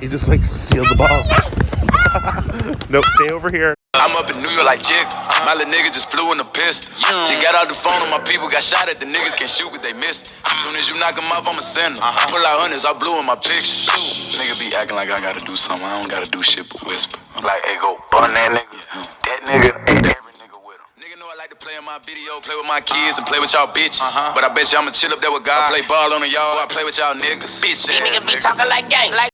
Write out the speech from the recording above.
He just likes to steal the ball. Nope, stay over here. I'm up in New York like Jig. My little nigga just flew in the pistol. Just got out the phone and my people got shot at. The niggas can't shoot but they missed. As soon as you knock them off, I'ma send them. Pull out hundreds, I blew in my picture. Nigga be acting like I gotta do something. I don't gotta do shit but whisper. I'm like, hey, go bun that nigga. That nigga, every nigga with him. Nigga know I like to play in my video, play with my kids and play with y'all bitches. But I bet you I'ma chill up there with God. I play ball on the y'all, I play with y'all niggas. Bitch, These niggas be talking like gang.